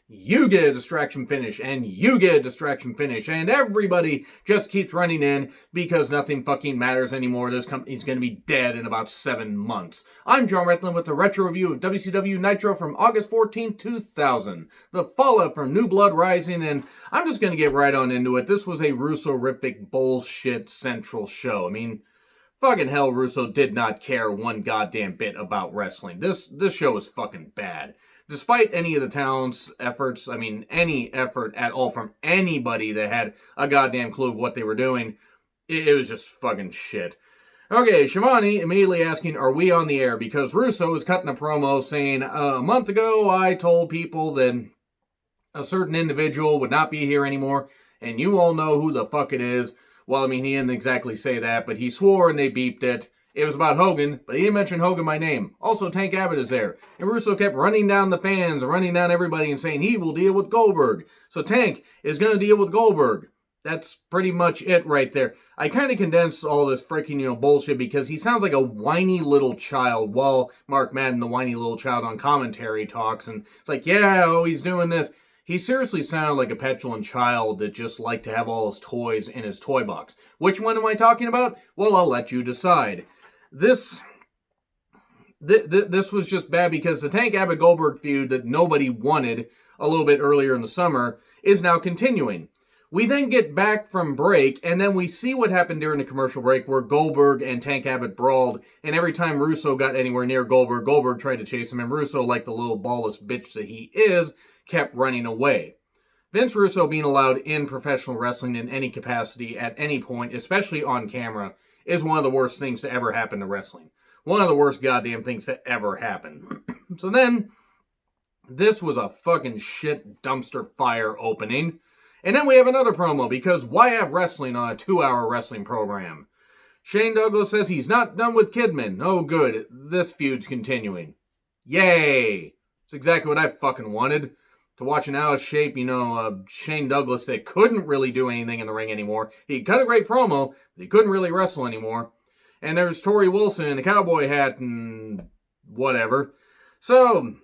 you get a distraction finish, and you get a distraction finish, and everybody just keeps running in because nothing fucking matters anymore. This company's going to be dead in about 7 months. I'm John Retlin with the retro review of WCW Nitro from August 14, 2000. The fallout from New Blood Rising, and I'm just going to get right on into it. This was a Russo-rific bullshit central show. I mean, fucking hell, Russo did not care one goddamn bit about wrestling. This show is fucking bad. Despite any of the talent's efforts, I mean, any effort at all from anybody that had a goddamn clue of what they were doing, it was just fucking shit. Okay, Shivani immediately asking, are we on the air? Because Russo is cutting a promo saying, a month ago I told people that a certain individual would not be here anymore, and you all know who the fuck it is. Well, I mean, he didn't exactly say that, but he swore and they beeped it. It was about Hogan, but he didn't mention Hogan by name. Also, Tank Abbott is there. And Russo kept running down the fans, running down everybody and saying he will deal with Goldberg. So Tank is going to deal with Goldberg. That's pretty much it right there. I kind of condensed all this freaking, bullshit because he sounds like a whiny little child while Mark Madden, the whiny little child on commentary, talks. And it's like, yeah, oh, he's doing this. He seriously sounded like a petulant child that just liked to have all his toys in his toy box. Which one am I talking about? Well, I'll let you decide. This was just bad because the Tank Abbott Goldberg feud that nobody wanted a little bit earlier in the summer is now continuing. We then get back from break, and then we see what happened during the commercial break where Goldberg and Tank Abbott brawled, and every time Russo got anywhere near Goldberg, Goldberg tried to chase him, and Russo, like the little ballless bitch that he is, kept running away. Vince Russo being allowed in professional wrestling in any capacity at any point, especially on camera, is one of the worst things to ever happen to wrestling. One of the worst goddamn things to ever happen. So then, this was a fucking shit dumpster fire opening. And then we have another promo, because why have wrestling on a 2-hour wrestling program? Shane Douglas says he's not done with Kidman. Oh good, this feud's continuing. Yay! It's exactly what I fucking wanted. To watch an out-of-shape, Shane Douglas that couldn't really do anything in the ring anymore. He cut a great promo, but he couldn't really wrestle anymore. And there's Torrie Wilson in a cowboy hat and whatever. So,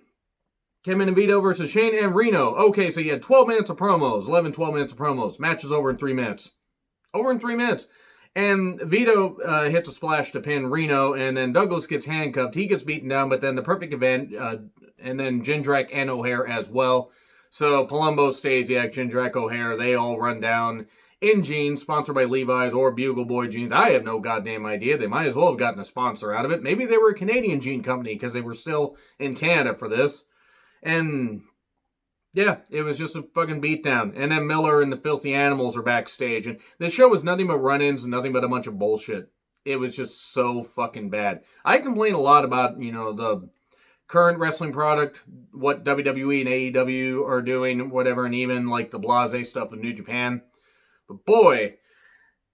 Kidman and Vito versus Shane and Reno. Okay, so you had 12 minutes of promos. 12 minutes of promos. Match is over in 3 minutes. Over in 3 minutes. And Vito hits a splash to pin Reno, and then Douglas gets handcuffed. He gets beaten down, but then the perfect event, and then Jindrak and O'Hare as well. So Palumbo, Stasiak, Jindrak, O'Hare, they all run down in jeans, sponsored by Levi's or Bugle Boy jeans. I have no goddamn idea. They might as well have gotten a sponsor out of it. Maybe they were a Canadian jean company because they were still in Canada for this. And yeah, it was just a fucking beatdown. And then Miller and the Filthy Animals are backstage. And this show was nothing but run-ins and nothing but a bunch of bullshit. It was just so fucking bad. I complain a lot about, the current wrestling product, what WWE and AEW are doing, whatever, and even like the blase stuff with New Japan. But boy,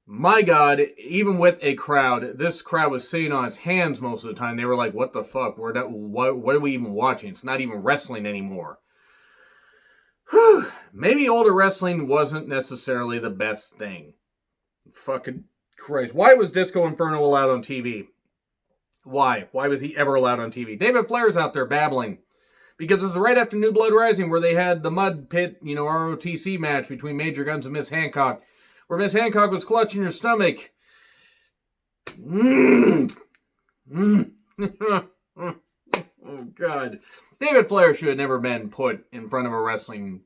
my God, even with a crowd, this crowd was sitting on its hands most of the time. They were like, what the fuck? What are we even watching? It's not even wrestling anymore. Whew. Maybe older wrestling wasn't necessarily the best thing. Fucking Christ. Why was Disco Inferno allowed on TV? Why? Why was he ever allowed on TV? David Flair's out there babbling. Because it was right after New Blood Rising where they had the mud pit, ROTC match between Major Guns and Miss Hancock. Where Miss Hancock was clutching her stomach. Oh, God. David Flair should have never been put in front of a wrestling,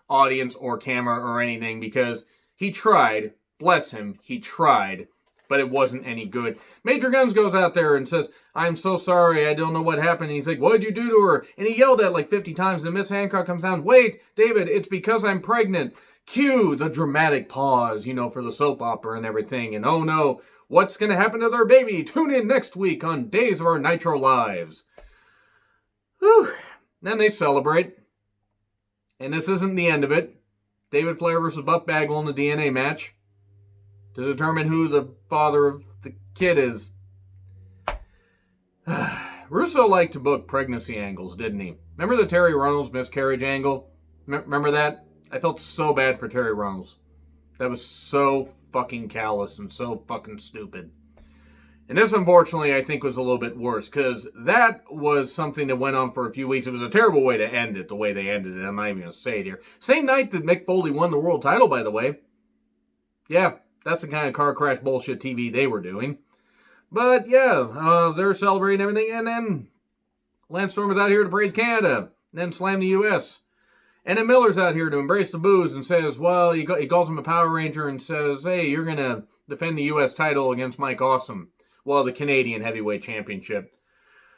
audience or camera or anything because he tried. Bless him, he tried. But it wasn't any good. Major Guns goes out there and says, I'm so sorry, I don't know what happened. And he's like, what'd you do to her? And he yelled at like 50 times. And Miss Hancock comes down, wait, David, it's because I'm pregnant. Cue the dramatic pause, for the soap opera and everything. And oh no, what's going to happen to their baby? Tune in next week on Days of Our Nitro Lives. Whew. Then they celebrate. And this isn't the end of it. David Flair versus Buff Bagwell in the DNA match. To determine who the father of the kid is. Russo liked to book pregnancy angles, didn't he? Remember the Terry Runnels miscarriage angle? Remember that? I felt so bad for Terry Runnels. That was so fucking callous and so fucking stupid. And this, unfortunately, I think was a little bit worse, because that was something that went on for a few weeks. It was a terrible way to end it, the way they ended it. I'm not even going to say it here. Same night that Mick Foley won the world title, by the way. Yeah, that's the kind of car crash bullshit TV they were doing. But, yeah, they're celebrating everything. And then Lance Storm is out here to praise Canada, and then slam the U.S., and then Miller's out here to embrace the booze and says, well, he calls him a Power Ranger and says, hey, you're going to defend the U.S. title against Mike Awesome. Well, the Canadian Heavyweight Championship.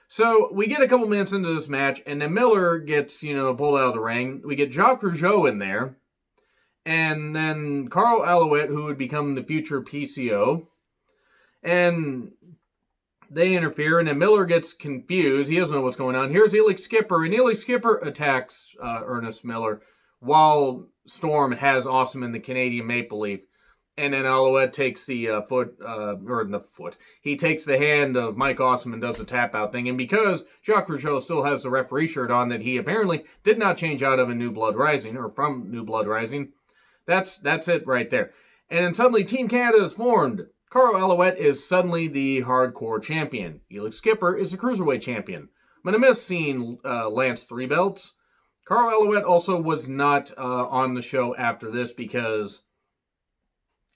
So we get a couple minutes into this match, and then Miller gets, pulled out of the ring. We get Jacques Rougeau in there, and then Carl Alouette, who would become the future PCO. And they interfere, and then Miller gets confused. He doesn't know what's going on. Here's Elix Skipper, and Elix Skipper attacks Ernest Miller while Storm has Awesome in the Canadian Maple Leaf. And then Alouette takes the he takes the hand of Mike Awesome and does the tap out thing. And because Jacques Rougeau still has the referee shirt on that he apparently did not change out of in New Blood Rising, or from New Blood Rising, that's it right there. And then suddenly Team Canada is formed. Carl Alouette is suddenly the hardcore champion. Elix Skipper is the cruiserweight champion. I'm going to miss seeing Lance 3 belts. Carl Alouette also was not on the show after this because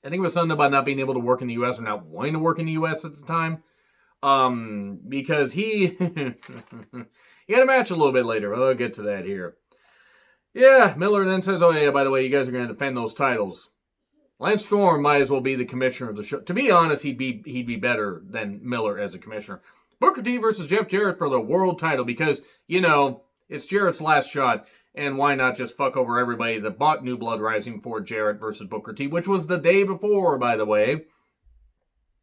I think it was something about not being able to work in the U.S. or not wanting to work in the U.S. at the time. Because he he had a match a little bit later. I'll get to that here. Yeah, Miller then says, oh yeah, by the way, you guys are going to defend those titles. Lance Storm might as well be the commissioner of the show. To be honest, he'd be better than Miller as a commissioner. Booker T versus Jeff Jarrett for the world title because, it's Jarrett's last shot. And why not just fuck over everybody that bought New Blood Rising for Jarrett versus Booker T, which was the day before, by the way.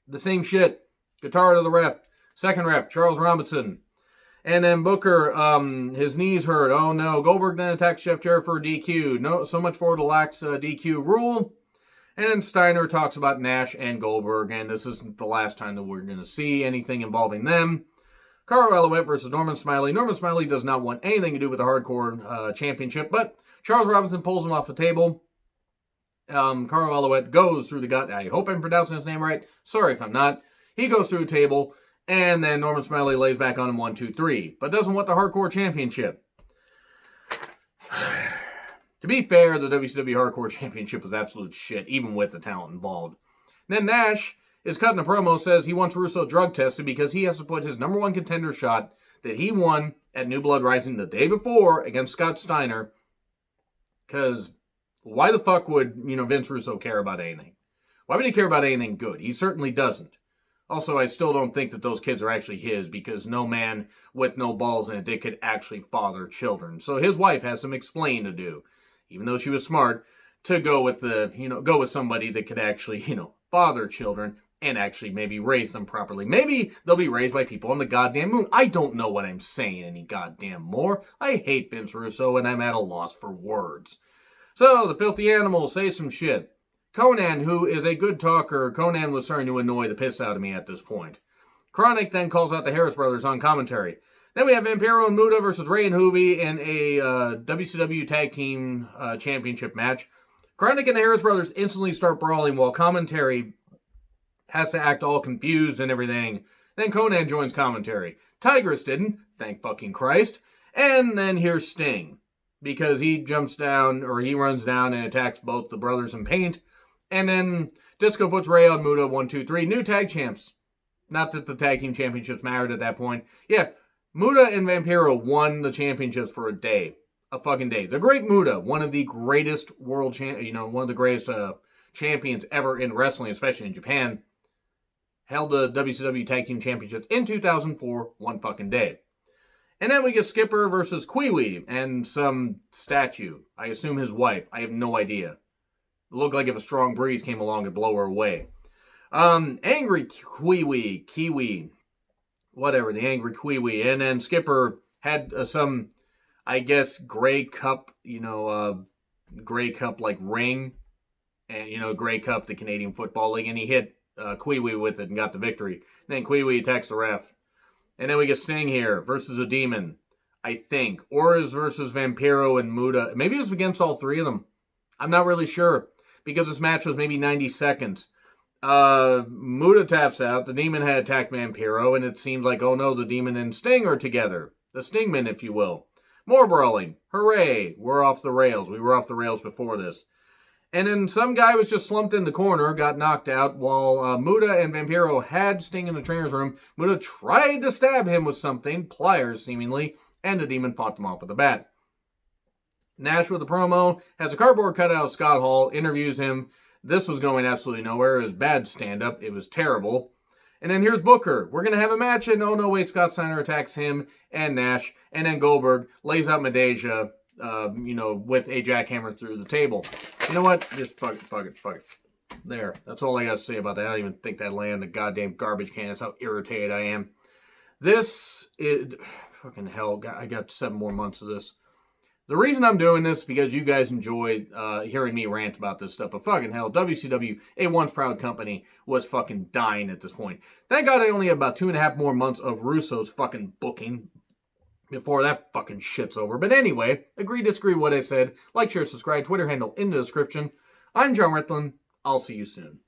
The same shit. Guitar to the ref. Second ref, Charles Robinson. And then Booker, his knees hurt. Oh no. Goldberg then attacks Jeff Jarrett for a DQ. No, so much for the lax DQ rule. And then Steiner talks about Nash and Goldberg, and this isn't the last time that we're going to see anything involving them. Carl Alouette versus Norman Smiley. Norman Smiley does not want anything to do with the Hardcore Championship, but Charles Robinson pulls him off the table. Carl Alouette goes through the gut. I hope I'm pronouncing his name right. Sorry if I'm not. He goes through the table, and then Norman Smiley lays back on him 1, 2, 3, but doesn't want the Hardcore Championship. To be fair, the WCW Hardcore Championship was absolute shit, even with the talent involved. And then Nash is cutting a promo, says he wants Russo drug tested because he has to put his number one contender shot that he won at New Blood Rising the day before against Scott Steiner. Because why the fuck would, Vince Russo care about anything? Why would he care about anything good? He certainly doesn't. Also, I still don't think that those kids are actually his because no man with no balls and a dick could actually father children. So his wife has some explaining to do. Even though she was smart, to go with somebody that could actually, father children and actually maybe raise them properly. Maybe they'll be raised by people on the goddamn moon. I don't know what I'm saying any goddamn more. I hate Vince Russo and I'm at a loss for words. So, the filthy animals say some shit. Conan, who is a good talker, Conan was starting to annoy the piss out of me at this point. Chronic then calls out the Harris brothers on commentary. Then we have Vampiro and Muta versus Ray and Hoovy in a WCW Tag Team Championship match. Chronic and the Harris brothers instantly start brawling while commentary has to act all confused and everything. Then Conan joins commentary. Tigress didn't, thank fucking Christ. And then here's Sting, because he runs down and attacks both the brothers in paint. And then Disco puts Ray on Muta, 1, 2, 3, new tag champs. Not that the Tag Team Championships mattered at that point. Yeah. Muta and Vampiro won the championships for a day. A fucking day. The Great Muta, one of the greatest one of the greatest champions ever in wrestling, especially in Japan, held the WCW Tag Team Championships in 2004, one fucking day. And then we get Skipper versus Kiwi and some statue. I assume his wife. I have no idea. It looked like if a strong breeze came along, it'd blow her away. Angry Kiwi. Whatever, the angry Kiwi. And then Skipper had some, I guess, Grey Cup, Grey Cup like ring. And, Grey Cup, the Canadian Football League. And he hit Kiwi with it and got the victory. And then Kiwi attacks the ref. And then we get Sting here versus a demon, I think. Or is versus Vampiro and Muta. Maybe it was against all three of them. I'm not really sure. Because this match was maybe 90 seconds. Muta taps out. The Demon had attacked Vampiro, and it seems like, oh no, the Demon and Sting are together. The Stingmen, if you will. More brawling. Hooray! We're off the rails. We were off the rails before this. And then some guy was just slumped in the corner, got knocked out, while Muta and Vampiro had Sting in the trainer's room. Muta tried to stab him with something, pliers seemingly, and the Demon fought them off with a bat. Nash with the promo, has a cardboard cutout of Scott Hall, interviews him. This was going absolutely nowhere. It was bad stand-up. It was terrible. And then here's Booker. We're going to have a match, and oh no, wait, Scott Steiner attacks him and Nash. And then Goldberg lays out Madeja, with a jackhammer through the table. You know what? Just fuck it. There. That's all I got to say about that. I don't even think that landed the goddamn garbage can. That's how irritated I am. This is... Fucking hell. I got 7 more months of this. The reason I'm doing this is because you guys enjoy hearing me rant about this stuff. But fucking hell, WCW, a once proud company, was fucking dying at this point. Thank God I only have about 2.5 more months of Russo's fucking booking before that fucking shit's over. But anyway, agree, disagree what I said. Like, share, subscribe, Twitter handle in the description. I'm John Ritlin. I'll see you soon.